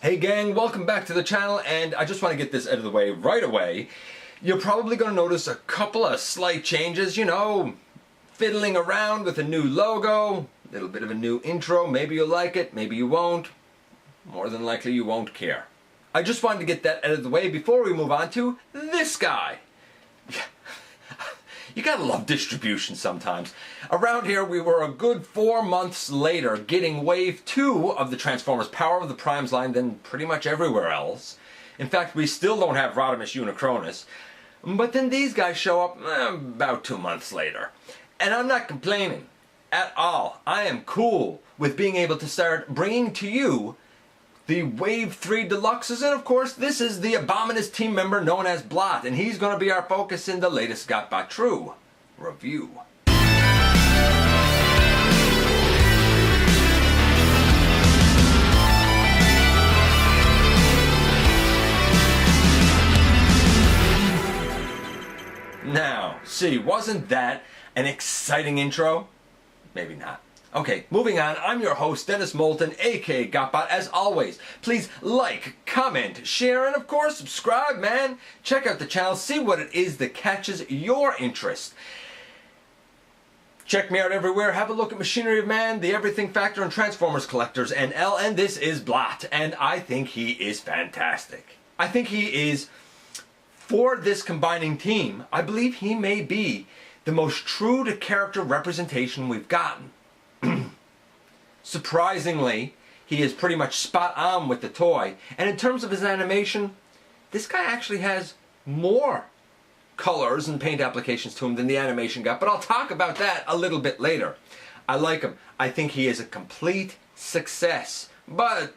Hey gang, welcome back to the channel, and I just want to get this out of the way right away. You're probably going to notice a couple of slight changes, fiddling around with a new logo, a little bit of a new intro. Maybe you'll like it, maybe you won't. More than likely you won't care. I just wanted to get that out of the way before we move on to this guy. You gotta love distribution sometimes. Around here we were a good 4 months later getting wave 2 of the Transformers Power of the Primes line than pretty much everywhere else. In fact, we still don't have Rodimus Unicronus. But then these guys show up about 2 months later. And I'm not complaining at all. I am cool with being able to start bringing to you the Wave 3 Deluxes, and of course this is the Abominus team member known as Blot, and he's going to be our focus in the latest GotBot True review. Now, see, wasn't that an exciting intro? Maybe not. Okay, moving on, I'm your host, Dennis Moulton, aka GotBot. As always, please like, comment, share, and of course, subscribe, man. Check out the channel, see what it is that catches your interest. Check me out everywhere, have a look at Machinery of Man, the Everything Factor, and Transformers Collectors, NL, and this is Blot, and I think he is fantastic. I think he is, for this combining team, I believe he may be the most true to character representation we've gotten. Surprisingly, he is pretty much spot on with the toy, and in terms of his animation, this guy actually has more colors and paint applications to him than the animation got, but I'll talk about that a little bit later. I like him. I think he is a complete success, but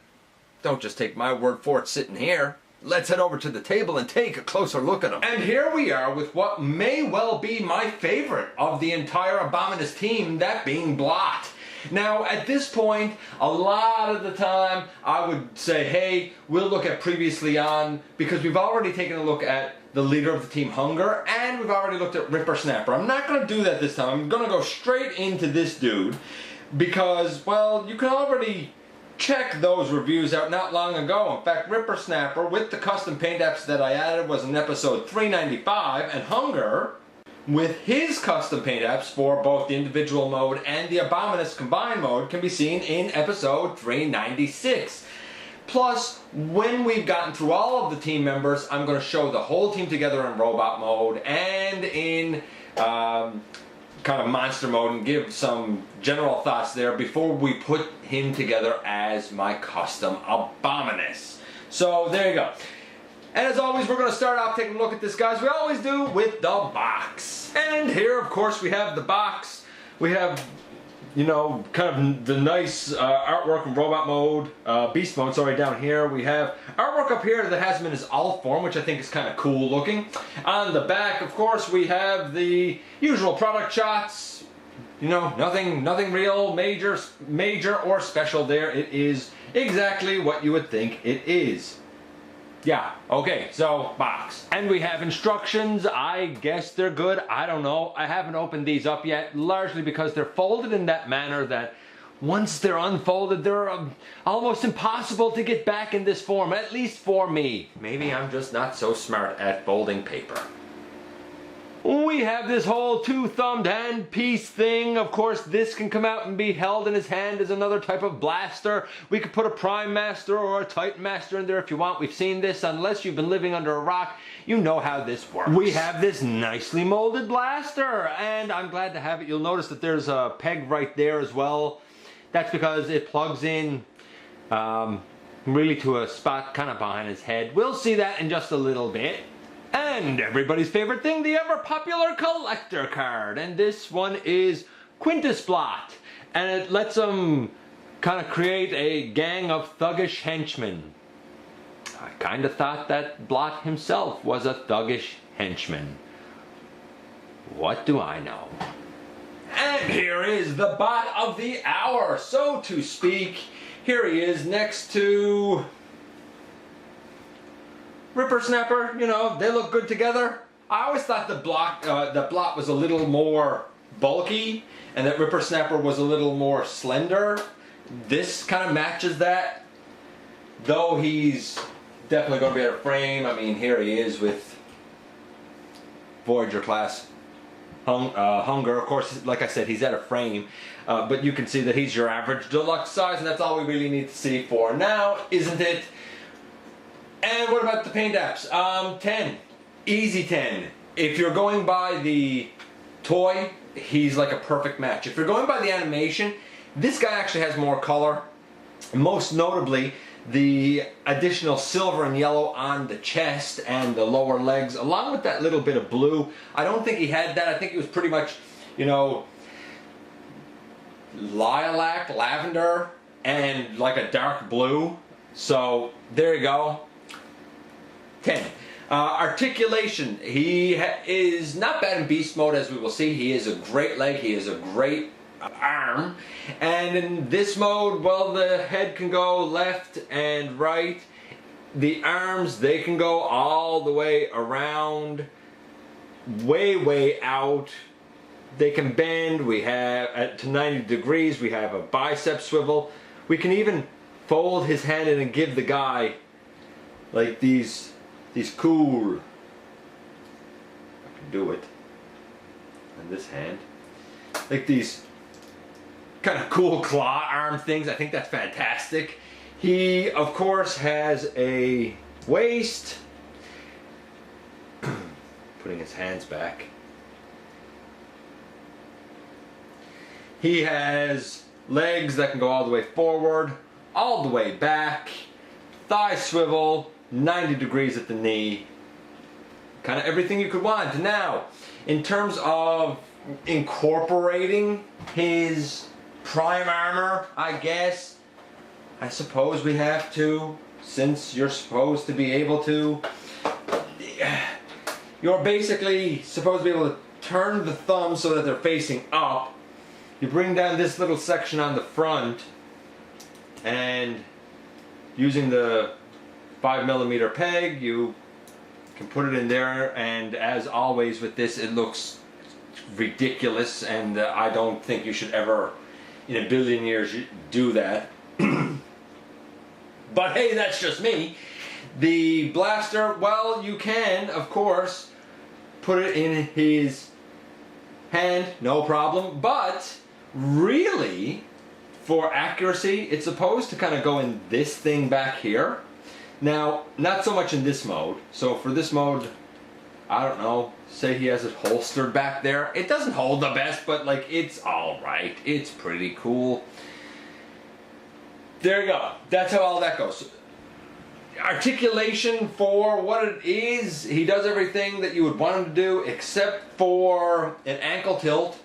don't just take my word for it sitting here. Let's head over to the table and take a closer look at him. And here we are with what may well be my favorite of the entire Abominus team, that being Blot. Now, at this point, a lot of the time, I would say, hey, we'll look at previously on, because we've already taken a look at the leader of the team, Hunger, and we've already looked at Ripper Snapper. I'm not going to do that this time. I'm going to go straight into this dude, because, well, you can already check those reviews out not long ago. In fact, Ripper Snapper, with the custom paint apps that I added, was in episode 395, and Hunger, with his custom paint apps for both the individual mode and the Abominus combined mode, can be seen in episode 396. Plus, when we've gotten through all of the team members, I'm going to show the whole team together in robot mode and in kind of monster mode, and give some general thoughts there before we put him together as my custom Abominus. So there you go. And as always, we're going to start off taking a look at this, guys. We always do with the box. And here, of course, we have the box. We have, kind of the nice artwork in robot mode, beast mode, sorry, down here. We have artwork up here that has him in his alt form, which I think is kind of cool looking. On the back, of course, we have the usual product shots. Nothing real major or special there. It is exactly what you would think it is. Yeah, okay, so box. And we have instructions. I guess they're good. I don't know. I haven't opened these up yet, largely because they're folded in that manner that once they're unfolded, they're almost impossible to get back in this form, at least for me. Maybe I'm just not so smart at folding paper. We have this whole two-thumbed hand piece thing. Of course, this can come out and be held in his hand as another type of blaster. We could put a Prime Master or a Titan Master in there if you want. We've seen this. Unless you've been living under a rock, you know how this works. We have this nicely molded blaster, and I'm glad to have it. You'll notice that there's a peg right there as well. That's because it plugs in really to a spot kind of behind his head. We'll see that in just a little bit. And everybody's favorite thing, the ever popular collector card. And this one is Quintus Blot. And it lets them kind of create a gang of thuggish henchmen. I kind of thought that Blot himself was a thuggish henchman. What do I know? And here is the bot of the hour, so to speak. Here he is next to Ripper Snapper. They look good together. I always thought the Blot was a little more bulky and that Ripper Snapper was a little more slender. This kind of matches that. though he's definitely going to be at a frame. I mean, here he is with Voyager class Hunger. Of course, like I said, he's at a frame, but you can see that he's your average deluxe size, and that's all we really need to see for now, isn't it? And what about the paint apps? 10. Easy 10. If you're going by the toy, he's like a perfect match. If you're going by the animation, this guy actually has more color. Most notably, the additional silver and yellow on the chest and the lower legs, along with that little bit of blue. I don't think he had that. I think it was pretty much, you know, lilac, lavender, and like a dark blue. So there you go. 10. Articulation. He is not bad in beast mode, as we will see. He is a great leg. He is a great arm. And in this mode, well, the head can go left and right. The arms, they can go all the way around, way out. They can bend. We have to 90 degrees. We have a bicep swivel. We can even fold his hand in and give the guy like these cool, I can do it, and this hand, like these kind of cool claw arm things. I think that's fantastic. He, of course, has a waist, putting his hands back. He has legs that can go all the way forward, all the way back, thigh swivel, 90 degrees at the knee, kind of everything you could want. Now, in terms of incorporating his prime armor, I guess, I suppose we have to, since you're supposed to be able to, you're basically supposed to be able to turn the thumbs so that they're facing up. You bring down this little section on the front, and using the 5mm peg, you can put it in there, and as always with this, it looks ridiculous, and I don't think you should ever in a billion years do that. But hey, that's just me. The blaster, well, you can, of course, put it in his hand, no problem, but really, for accuracy, it's supposed to kind of go in this thing back here. Now, not so much in this mode. So for this mode, I don't know, say he has it holstered back there. It doesn't hold the best, but like, it's alright. It's pretty cool. There you go. That's how all that goes. Articulation, for what it is, he does everything that you would want him to do, except for an ankle tilt.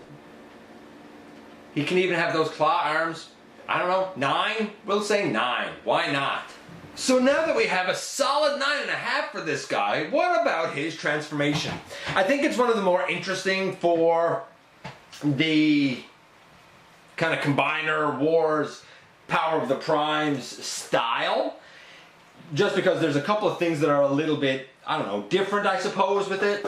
He can even have those claw arms. I don't know, 9? We'll say 9. Why not? So now that we have a solid 9.5 for this guy, what about his transformation? I think it's one of the more interesting for the kind of Combiner Wars Power of the Primes style. Just because there's a couple of things that are a little bit, I don't know, different, I suppose, with it.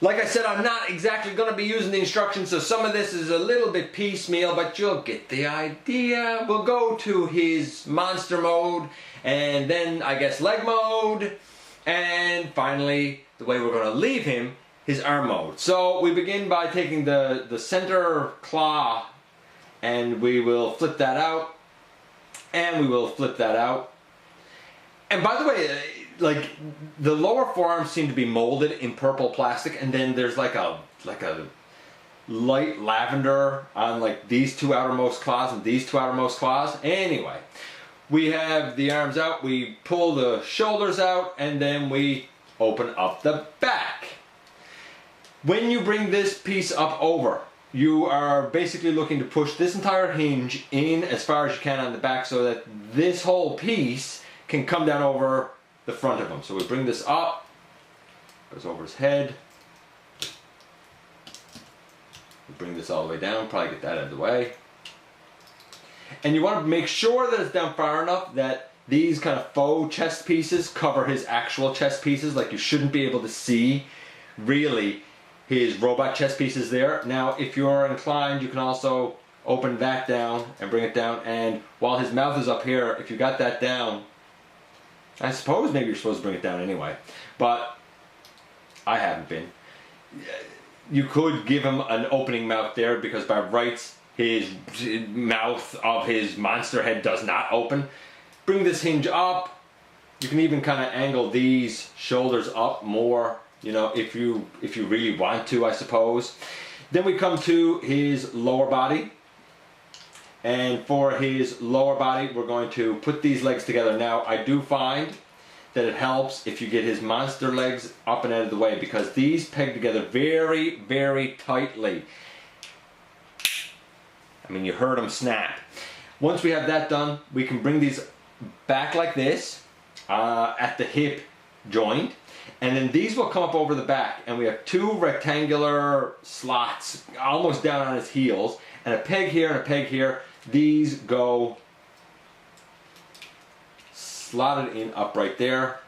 Like I said, I'm not exactly going to be using the instructions, so some of this is a little bit piecemeal, but you'll get the idea. We'll go to his monster mode, and then I guess leg mode, and finally, the way we're going to leave him, his arm mode. So we begin by taking the center claw, and we will flip that out, and we will flip that out. And by the way, like, the lower forearms seem to be molded in purple plastic, and then there's like a light lavender on like these two outermost claws and these two outermost claws. Anyway, we have the arms out, we pull the shoulders out, and then we open up the back. When you bring this piece up over, you are basically looking to push this entire hinge in as far as you can on the back so that this whole piece can come down over the front of him. So we bring this up, goes over his head. We bring this all the way down, probably get that out of the way. And you want to make sure that it's down far enough that these kind of faux chest pieces cover his actual chest pieces. Like, you shouldn't be able to see really his robot chest pieces there. Now, if you're inclined, you can also open that down and bring it down, and while his mouth is up here, if you got that down, I suppose maybe you're supposed to bring it down anyway, but I haven't been. You could give him an opening mouth there, because by rights his mouth of his monster head does not open. Bring this hinge up. You can even kind of angle these shoulders up more, you know, if you really want to, I suppose. Then we come to his lower body. And for his lower body, we're going to put these legs together. Now, I do find that it helps if you get his monster legs up and out of the way, because these peg together very, very tightly. I mean, you heard them snap. Once we have that done, we can bring these back like this at the hip joint, and then these will come up over the back, and we have two rectangular slots almost down on his heels, and a peg here and a peg here. These go slotted in up right there.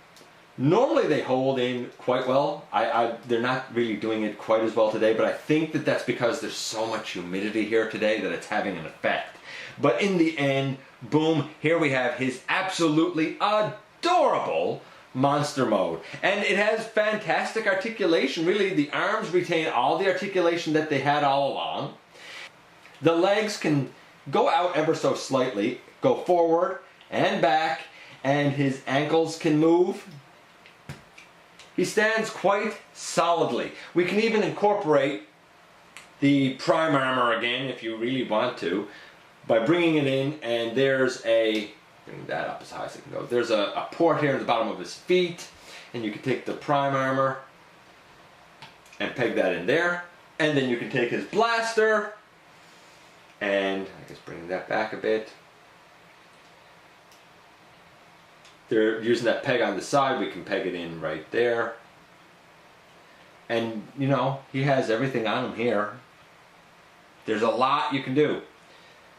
Normally they hold in quite well. They're not really doing it quite as well today, but I think that that's because there's so much humidity here today that it's having an effect. But in the end, boom, here we have his absolutely adorable monster mode. And it has fantastic articulation. Really, the arms retain all the articulation that they had all along. The legs can go out ever so slightly, go forward and back, and his ankles can move. He stands quite solidly. We can even incorporate the prime armor again if you really want to, by bringing it in, and there's bring that up as high as it can go. There's a port here at the bottom of his feet, and you can take the prime armor and peg that in there, and then you can take his blaster, and I guess bring that back a bit. They're using that peg on the side, we can peg it in right there. And, you know, he has everything on him here. There's a lot you can do.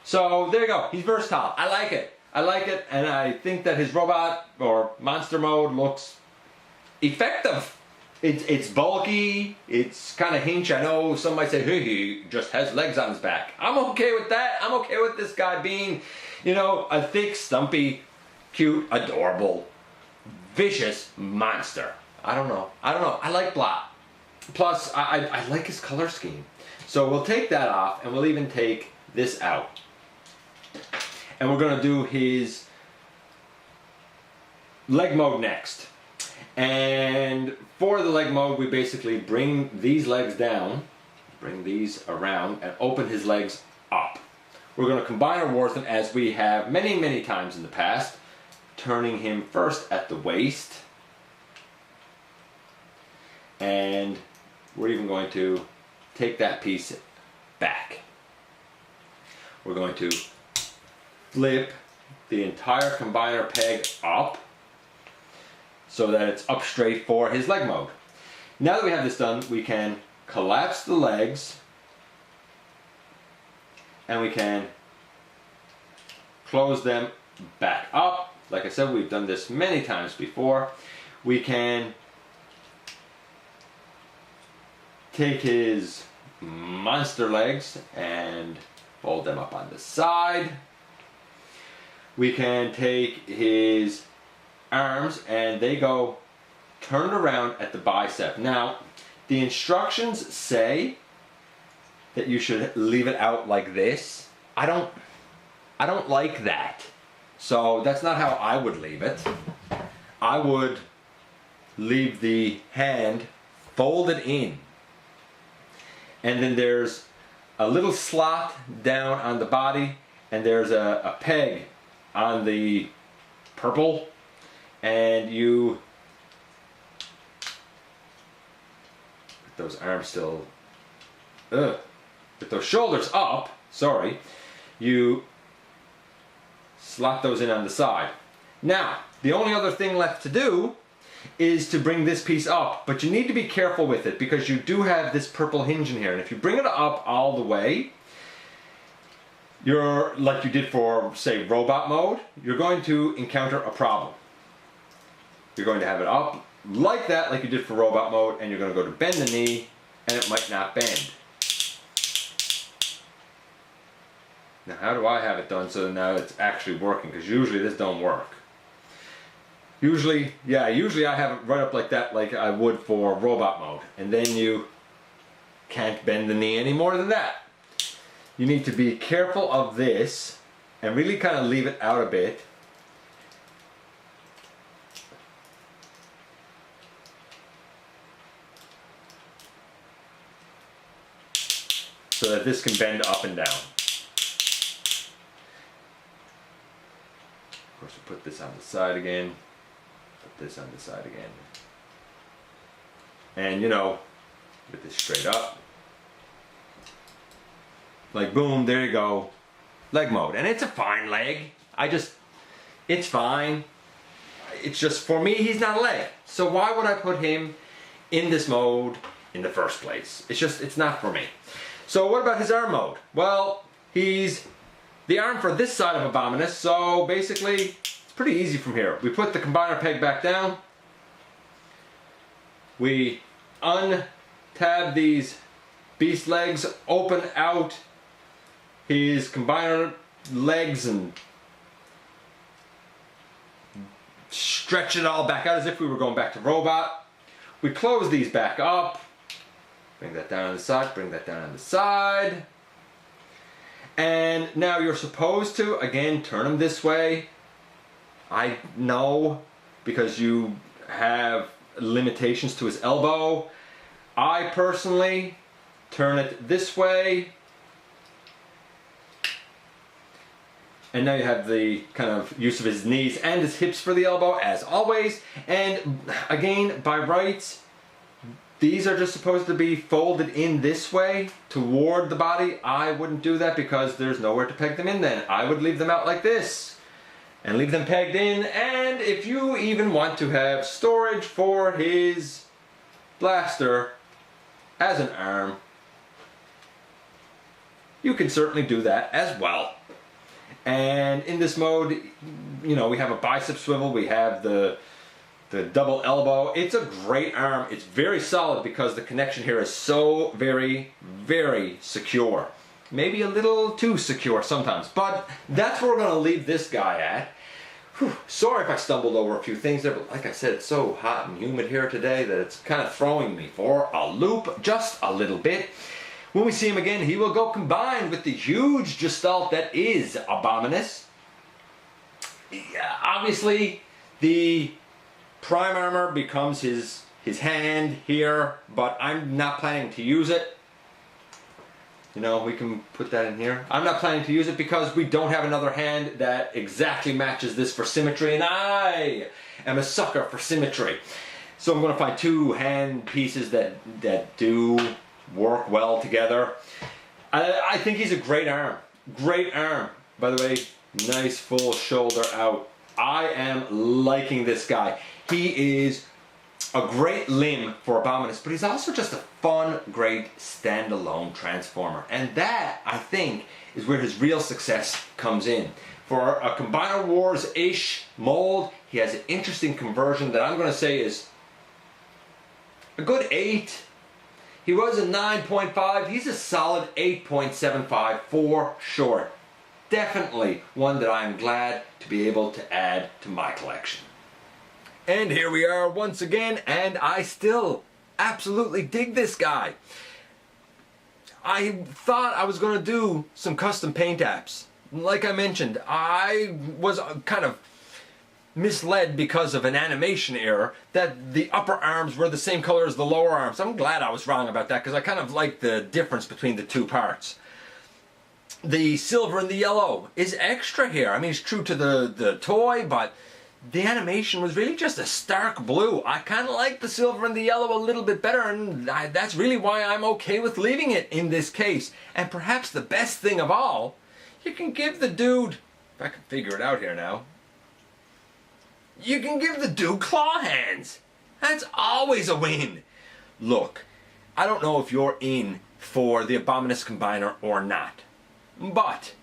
So, there you go. He's versatile. I like it. I like it, and I think that his robot or monster mode looks effective. It's bulky, it's kind of hinch. I know some might say, hey, he just has legs on his back. I'm okay with that. I'm okay with this guy being, you know, a thick, stumpy, cute, adorable, vicious monster. I don't know. I like Blot. Plus, I like his color scheme. So we'll take that off, and we'll even take this out. And we're going to do his leg mode next. And for the leg mode, we basically bring these legs down, bring these around, and open his legs up. We're going to combine our wards as we have many, many times in the past, turning him first at the waist, and we're even going to take that piece back. We're going to flip the entire combiner peg up so that it's up straight for his leg mode. Now that we have this done, we can collapse the legs, and we can close them back up. Like I said, we've done this many times before. We can take his monster legs and fold them up on the side. We can take his arms, and they go turned around at the bicep. Now, the instructions say that you should leave it out like this. I don't like that. So that's not how I would leave it. I would leave the hand folded in. And then there's a little slot down on the body, and there's a peg on the purple, and you, with those arms still, with those shoulders up, sorry, you slot those in on the side. Now, the only other thing left to do is to bring this piece up, but you need to be careful with it because you do have this purple hinge in here, and if you bring it up all the way, you're, like you did for, say, robot mode, you're going to encounter a problem. You're going to have it up like that, like you did for robot mode, and you're going to go to bend the knee, and it might not bend. Now how do I have it done so that now it's actually working? Because usually this don't work. Usually I have it right up like that, like I would for robot mode. And then you can't bend the knee any more than that. You need to be careful of this and really kind of leave it out a bit. So that this can bend up and down. Of course, we'll put this on the side again. Put this on the side again. And you know, get this straight up. Like boom, there you go. Leg mode. And it's a fine leg. It's fine. It's just, for me, he's not a leg. So why would I put him in this mode in the first place? It's not for me. So what about his arm mode? Well, he's the arm for this side of Abominus, so basically it's pretty easy from here. We put the combiner peg back down. We untab these beast legs, open out his combiner legs and stretch it all back out as if we were going back to robot. We close these back up. Bring that down on the side, bring that down on the side. And now you're supposed to, again, turn him this way. I know, because you have limitations to his elbow. I personally turn it this way. And now you have the kind of use of his knees and his hips for the elbow, as always. And again, by rights, these are just supposed to be folded in this way toward the body. I wouldn't do that because there's nowhere to peg them in then. I would leave them out like this and leave them pegged in. And if you even want to have storage for his blaster as an arm, you can certainly do that as well. And in this mode, you know, we have a bicep swivel, we have the double elbow. It's a great arm. It's very solid because the connection here is so very, very secure. Maybe a little too secure sometimes, but that's where we're going to leave this guy at. Whew. Sorry if I stumbled over a few things there, but like I said, it's so hot and humid here today that it's kind of throwing me for a loop just a little bit. When we see him again, he will go combined with the huge gestalt that is Abominus. Obviously, the Prime armor becomes his hand here, but I'm not planning to use it. You know, we can put that in here. I'm not planning to use it because we don't have another hand that exactly matches this for symmetry, and I am a sucker for symmetry. So I'm going to find two hand pieces that do work well together. I think he's a great arm. Great arm. By the way, nice full shoulder out. I am liking this guy. He is a great limb for Abominus, but he's also just a fun, great standalone transformer. And that, I think, is where his real success comes in. For a Combiner Wars-ish mold, he has an interesting conversion that I'm going to say is a good 8. He was a 9.5. He's a solid 8.75 for sure. Definitely one that I'm glad to be able to add to my collection. And here we are once again, and I still absolutely dig this guy. I thought I was going to do some custom paint apps. Like I mentioned, I was kind of misled because of an animation error that the upper arms were the same color as the lower arms. I'm glad I was wrong about that because I kind of like the difference between the two parts. The silver and the yellow is extra here. I mean, it's true to the toy, but the animation was really just a stark blue. I kind of like the silver and the yellow a little bit better, and that's really why I'm okay with leaving it in this case. And perhaps the best thing of all, you can give the dude, if I can figure it out here now, you can give the dude claw hands. That's always a win. Look, I don't know if you're in for the Abominus Combiner or not, but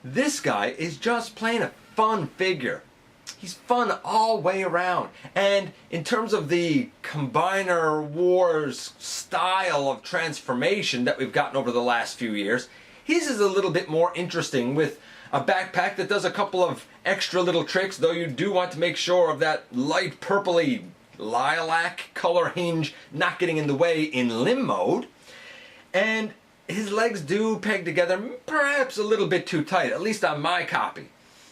this guy is just plain a fun figure. He's fun all way around. And in terms of the Combiner Wars style of transformation that we've gotten over the last few years, His is a little bit more interesting with a backpack that does a couple of extra little tricks, though you do want to make sure of that light purpley lilac color hinge not getting in the way in limb mode. And his legs do peg together perhaps a little bit too tight, at least on my copy.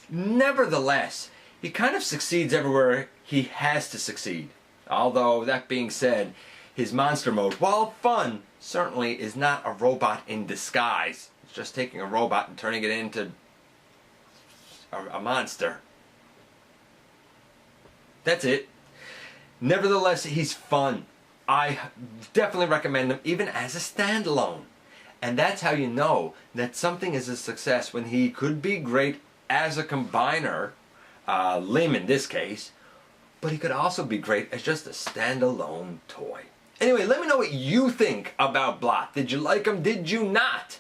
Nevertheless, he kind of succeeds everywhere he has to succeed. Although, that being said, his monster mode, while fun, certainly is not a robot in disguise. It's just taking a robot and turning it into a monster. That's it. Nevertheless, he's fun. I definitely recommend him even as a standalone. And that's how you know that something is a success when he could be great as a combiner, limb in this case, but he could also be great as just a standalone toy. Anyway, let me know what you think about Blot. Did you like him? Did you not?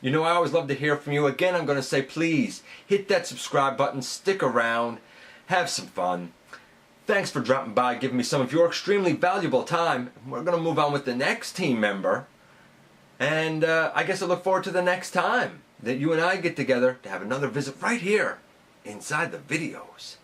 You know, I always love to hear from you. Again, I'm going to say please hit that subscribe button, stick around, have some fun. Thanks for dropping by, giving me some of your extremely valuable time. We're going to move on with the next team member. And I guess I look forward to the next time that you and I get together to have another visit right here inside the videos.